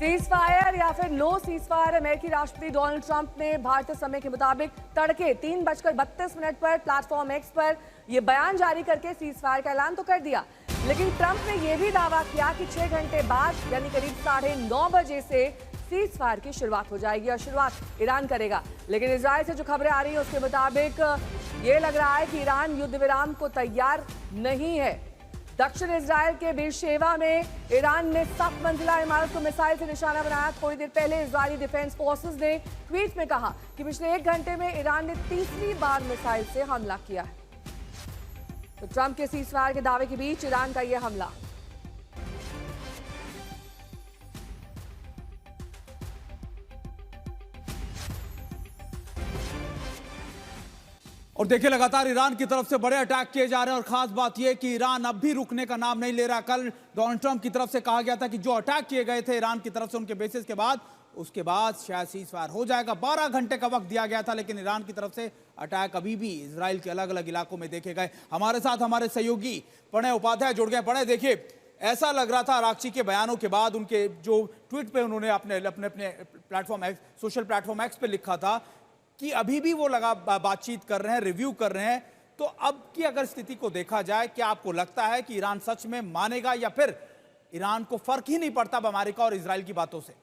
Cease fire या फिर no cease fire. अमेरिकी राष्ट्रपति डोनाल्ड ट्रंप ने भारतीय समय के मुताबिक तड़के 3:32 पर प्लेटफॉर्म एक्स पर यह बयान जारी करके सीज फायर का ऐलान तो कर दिया, लेकिन ट्रंप ने यह भी दावा किया कि 6 घंटे बाद यानी करीब 9:30 बजे से सीज फायर की शुरुआत हो जाएगी और शुरुआत ईरान करेगा। लेकिन इजराइल से जो खबरें आ रही है उसके मुताबिक ये लग रहा है कि ईरान युद्ध विराम को तैयार नहीं है। दक्षिण इजराइल के बीरशेवा में ईरान ने 7 मंजिला इमारत को मिसाइल से निशाना बनाया। थोड़ी देर पहले इजरायली डिफेंस फोर्सेस ने ट्वीट में कहा कि पिछले 1 घंटे में ईरान ने तीसरी बार मिसाइल से हमला किया है। तो ट्रंप के सीज फायर के दावे के बीच ईरान का यह हमला। और देखिए, लगातार ईरान की तरफ से बड़े अटैक किए जा रहे हैं और खास बात यह कि ईरान अब भी रुकने का नाम नहीं ले रहा। कल डोनाल्ड ट्रंप की तरफ से कहा गया था कि जो अटैक किए गए थे ईरान की तरफ से उनके बेसिस के बाद, उसके बाद शायद सीज फायर हो जाएगा। 12 घंटे का वक्त दिया गया था, लेकिन ईरान की तरफ से अटैक अभी भी इजराइल के अलग अलग इलाकों में देखे गए। हमारे साथ हमारे सहयोगी प्रणय उपाध्याय जुड़ गए। प्रणय, देखिए, ऐसा लग रहा था आरागची के बयानों के बाद, उनके जो ट्वीट पे उन्होंने अपने platform x, social platform x पे लिखा था कि अभी भी वो बातचीत कर रहे हैं, रिव्यू कर रहे हैं। तो अब की अगर स्थिति को देखा जाए, क्या आपको लगता है कि ईरान सच में मानेगा या फिर ईरान को फर्क ही नहीं पड़ता अमेरिका और इजराइल की बातों से?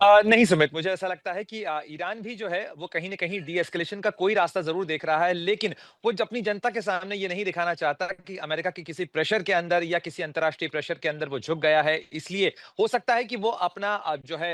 नहीं सुमित, मुझे ऐसा लगता है कि ईरान भी जो है वो कहीं न कहीं डी एस्केलेशन का कोई रास्ता ज़रूर देख रहा है, लेकिन वो अपनी जनता के सामने ये नहीं दिखाना चाहता कि अमेरिका के किसी प्रेशर के अंदर या किसी अंतर्राष्ट्रीय प्रेशर के अंदर वो झुक गया है। इसलिए हो सकता है कि वो अपना जो है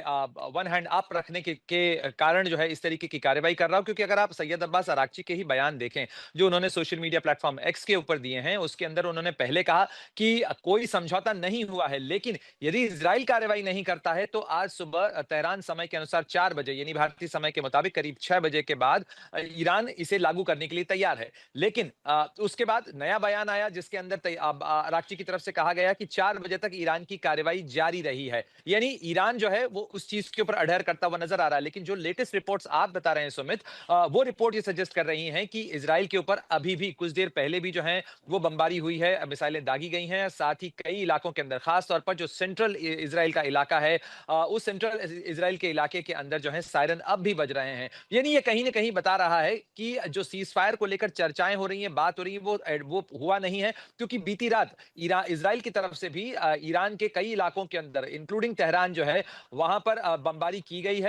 वन हैंड अप रखने के कारण जो है इस तरीके की कार्रवाई कर रहा हो। क्योंकि अगर आप सैयद अब्बास अरागची के ही बयान देखें, जो उन्होंने सोशल मीडिया प्लेटफॉर्म एक्स के ऊपर दिए हैं, उसके अंदर उन्होंने पहले कहा कि कोई समझौता नहीं हुआ है, लेकिन यदि इजराइल कार्रवाई नहीं करता है तो आज सुबह तेहरान समय के अनुसार 4 बजे यानी भारतीय समय के मुताबिक करीब 6 बजे के बाद ईरान इसे लागू करने के लिए तैयार है। लेकिन उसके बाद नया बयान आया जिसके अंदर अरागची की तरफ से कहा गया कि 4 बजे तक ईरान की कार्रवाई जारी रही है। यानी ईरान जो है वो उस चीज के ऊपर अडर करता हुआ नजर आ रहा है। लेकिन जो लेटेस्ट रिपोर्ट्स आप बता रहे हैं सुमित, वो रिपोर्ट ये सजेस्ट कर रही हैं कि इजराइल के ऊपर अभी भी कुछ देर पहले भी जो है वो बमबारी हुई है, मिसाइलें दागी गई हैं। साथ ही कई इलाकों के अंदर, खासतौर पर जो सेंट्रल इजराइल का इलाका है, उस सेंट्रल इजराइल के इलाके के अंदर जो है सायरन अब भी बज रहे हैं। यानी ये कहीं न कहीं बता रहा है कि जो सीज फायर को लेकर चर्चाएं हो रही हैं, बात हो रही है, वो हुआ नहीं है। क्योंकि बीती रात इजराइल की तरफ से भी ईरान के कई इलाकों के अंदर इंक्लूडिंग तेहरान जो है वहां पर बमबारी की गई है।